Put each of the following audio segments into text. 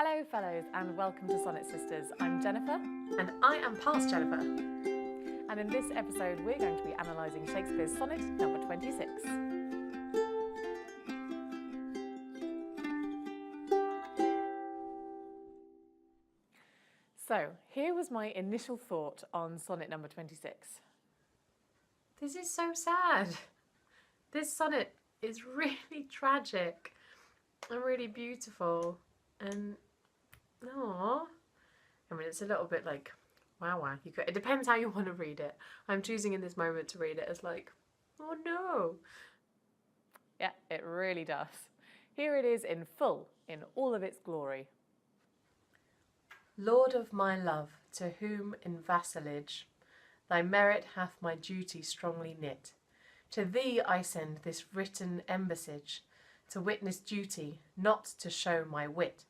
Hello fellows and welcome to Sonnet Sisters. I'm Jennifer. And I am past Jennifer. And in this episode we're going to be analysing Shakespeare's sonnet number 26. So here was my initial thought on sonnet number 26. This is so sad. This sonnet is really tragic and really beautiful and I mean, it's a little bit like, wow. It depends how you want to read it. I'm choosing in this moment to read it as like, oh no. Yeah, it really does. Here it is in full, in all of its glory. Lord of my love, to whom in vassalage thy merit hath my duty strongly knit, to thee I send this written embassage, to witness duty, not to show my wit.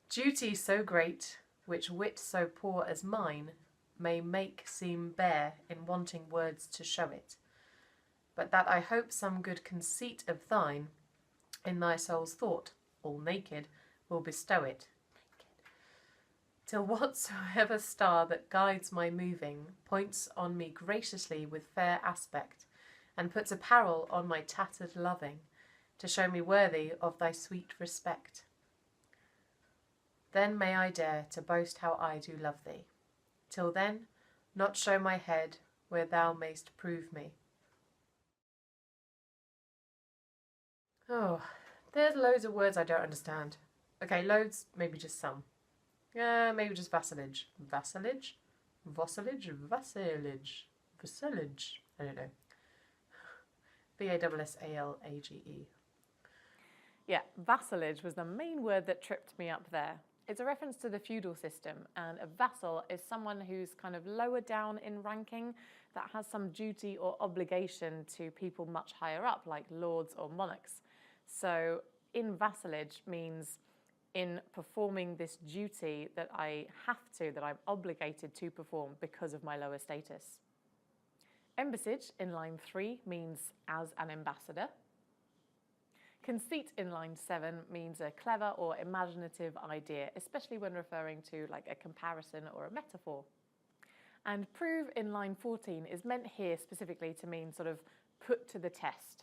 Duty so great, which wit so poor as mine may make seem bare in wanting words to show it, but that I hope some good conceit of thine in thy soul's thought, all naked, will bestow it. Till whatsoever star that guides my moving points on me graciously with fair aspect, and puts apparel on my tattered loving, to show me worthy of thy sweet respect. Then may I dare to boast how I do love thee. Till then, not show my head where thou mayst prove me. Oh, there's loads of words I don't understand. Okay, loads, maybe just some. Yeah, maybe just vassalage. Vassalage? Vassalage? Vassalage? Vassalage? I don't know. V-A-S-S-A-L-A-G-E. Yeah, vassalage was the main word that tripped me up there. It's a reference to the feudal system, and a vassal is someone who's kind of lower down in ranking that has some duty or obligation to people much higher up, like lords or monarchs. So in vassalage means in performing this duty that I'm obligated to perform because of my lower status. Embassage in line 3 means as an ambassador. Conceit in line 7 means a clever or imaginative idea, especially when referring to like a comparison or a metaphor. And prove in line 14 is meant here specifically to mean sort of put to the test.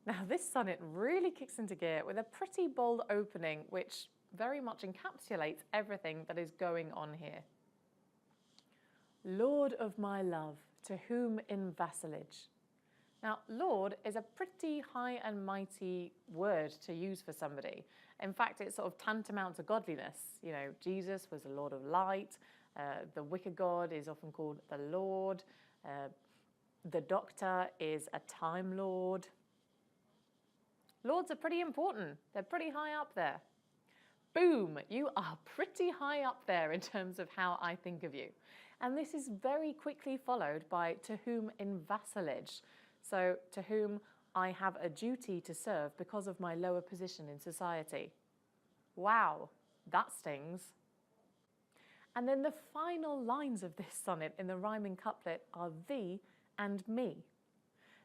Now this sonnet really kicks into gear with a pretty bold opening which very much encapsulates everything that is going on here. Lord of my love, to whom in vassalage. Now, Lord is a pretty high and mighty word to use for somebody. In fact, it's sort of tantamount to godliness. You know, Jesus was the Lord of light. The wicker god is often called the Lord. The Doctor is a Time Lord. Lords are pretty important. They're pretty high up there. Boom, you are pretty high up there in terms of how I think of you. And this is very quickly followed by to whom in vassalage. So, to whom I have a duty to serve because of my lower position in society. Wow, that stings. And then the final lines of this sonnet in the rhyming couplet are thee and me.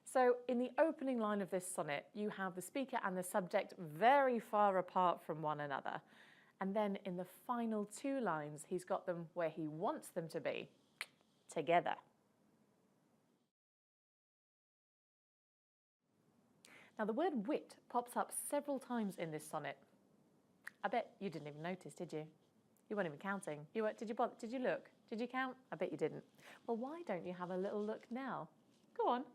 So, in the opening line of this sonnet, you have the speaker and the subject very far apart from one another. And then in the final 2 lines, he's got them where he wants them to be, together. Now the word wit pops up several times in this sonnet. I bet you didn't even notice, did you? You weren't even counting. Did you look? Did you count? I bet you didn't. Well, why don't you have a little look now? Go on,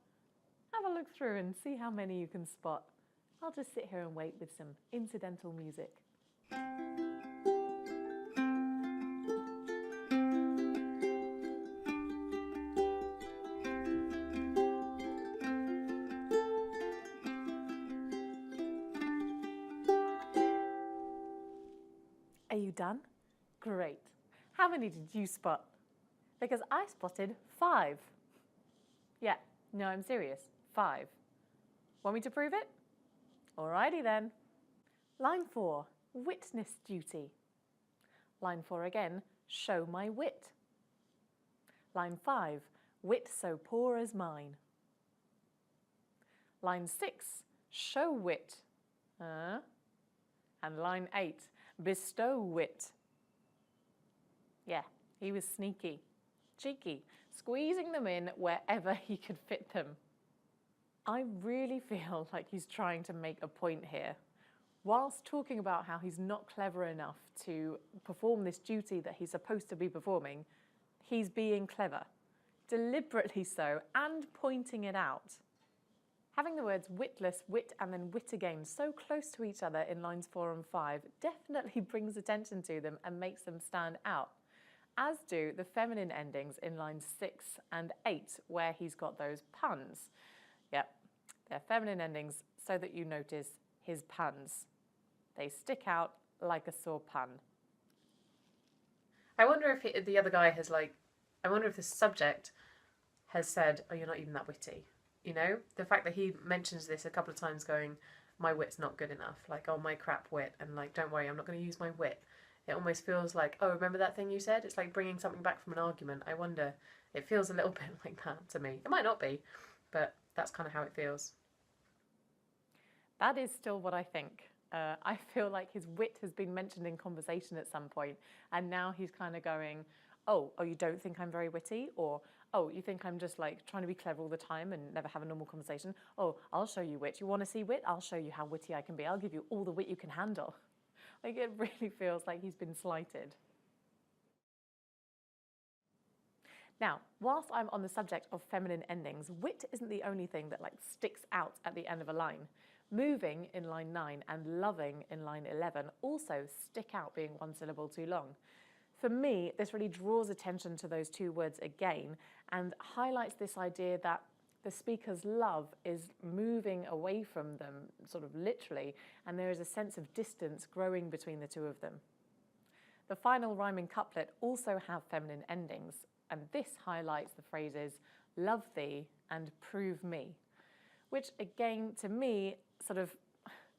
have a look through and see how many you can spot. I'll just sit here and wait with some incidental music. Are you done? Great. How many did you spot? Because I spotted 5. Yeah, no, I'm serious. 5. Want me to prove it? Alrighty then. Line 4, witness duty. Line 4 again, show my wit. Line 5, wit so poor as mine. Line 6, show wit And line 8, bestow wit. Yeah, he was sneaky, cheeky, squeezing them in wherever he could fit them. I really feel like he's trying to make a point here. Whilst talking about how he's not clever enough to perform this duty that he's supposed to be performing, he's being clever, deliberately so, and pointing it out. Having the words witless, wit, and then wit again so close to each other in lines 4 and 5 definitely brings attention to them and makes them stand out, as do the feminine endings in lines 6 and 8, where he's got those puns. Yep, they're feminine endings so that you notice his puns. They stick out like a sore pun. I wonder if the other guy has I wonder if the subject has said, oh, you're not even that witty. You know, the fact that he mentions this a couple of times going, my wit's not good enough. Like, oh, my crap wit. And like, don't worry, I'm not going to use my wit. It almost feels like, oh, remember that thing you said? It's like bringing something back from an argument. I wonder, it feels a little bit like that to me. It might not be, but that's kind of how it feels. That is still what I think. I feel like his wit has been mentioned in conversation at some point, and now he's kind of going, oh, you don't think I'm very witty? Or, oh, you think I'm just like trying to be clever all the time and never have a normal conversation? Oh, I'll show you wit. You want to see wit? I'll show you how witty I can be. I'll give you all the wit you can handle. Like, it really feels like he's been slighted. Now, whilst I'm on the subject of feminine endings, wit isn't the only thing that like sticks out at the end of a line. Moving in line 9 and loving in line 11 also stick out being one syllable too long. For me, this really draws attention to those two words again and highlights this idea that the speaker's love is moving away from them, sort of literally, and there is a sense of distance growing between the two of them. The final rhyming couplet also have feminine endings, and this highlights the phrases love thee and prove me, which again, to me, sort of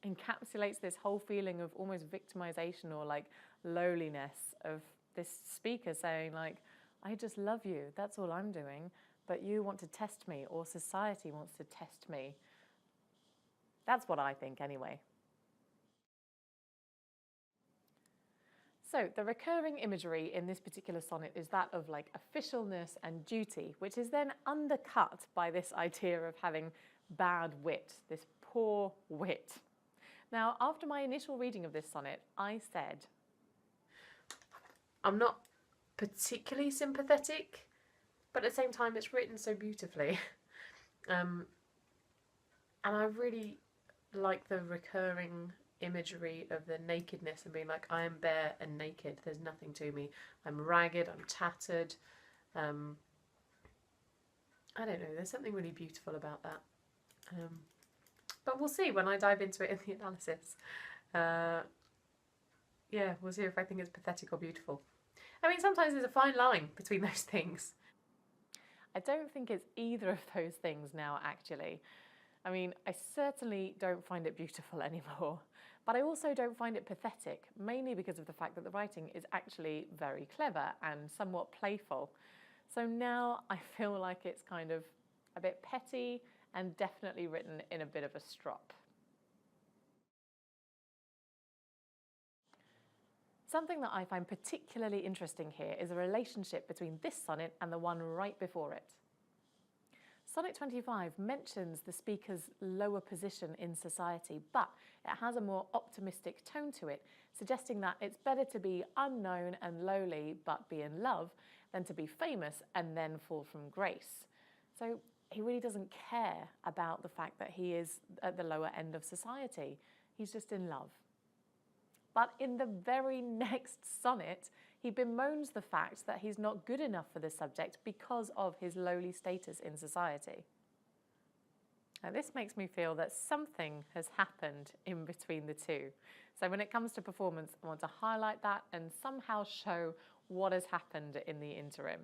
encapsulates this whole feeling of almost victimization or like lowliness of this speaker saying like, I just love you, that's all I'm doing, but you want to test me, or society wants to test me. That's what I think anyway. So the recurring imagery in this particular sonnet is that of like officialness and duty, which is then undercut by this idea of having bad wit, this poor wit. Now, after my initial reading of this sonnet, I said, I'm not particularly sympathetic, but at the same time it's written so beautifully. And I really like the recurring imagery of the nakedness and being like, I am bare and naked, there's nothing to me. I'm ragged, I'm tattered. I don't know, there's something really beautiful about that. But we'll see when I dive into it in the analysis. Yeah, we'll see if I think it's pathetic or beautiful. I mean, sometimes there's a fine line between those things. I don't think it's either of those things now, actually. I mean, I certainly don't find it beautiful anymore, but I also don't find it pathetic, mainly because of the fact that the writing is actually very clever and somewhat playful. So now I feel like it's kind of a bit petty and definitely written in a bit of a strop. Something that I find particularly interesting here is a relationship between this sonnet and the one right before it. Sonnet 25 mentions the speaker's lower position in society, but it has a more optimistic tone to it, suggesting that it's better to be unknown and lowly but be in love than to be famous and then fall from grace. So he really doesn't care about the fact that he is at the lower end of society. He's just in love. But in the very next sonnet, he bemoans the fact that he's not good enough for the subject because of his lowly status in society. Now, this makes me feel that something has happened in between the two. So when it comes to performance, I want to highlight that and somehow show what has happened in the interim.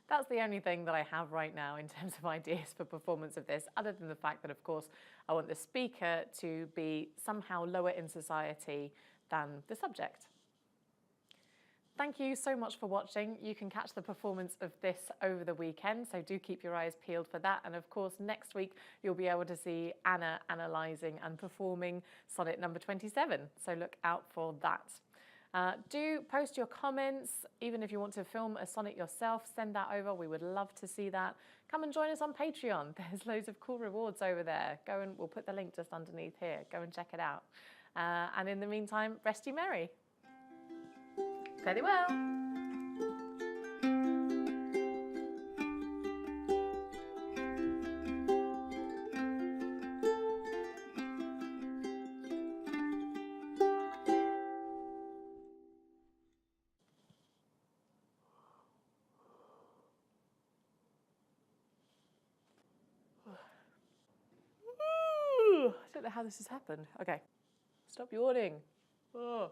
That's the only thing that I have right now in terms of ideas for performance of this, other than the fact that, of course, I want the speaker to be somehow lower in society than the subject. Thank you so much for watching. You can catch the performance of this over the weekend, so do keep your eyes peeled for that. And of course, next week, you'll be able to see Anna analysing and performing sonnet number 27. So look out for that. Do post your comments. Even if you want to film a sonnet yourself, send that over. We would love to see that. Come and join us on Patreon. There's loads of cool rewards over there. We'll put the link just underneath here. Go and check it out. And in the meantime, rest you merry. Very well. I don't know how this has happened. Okay, stop yawning. Oh.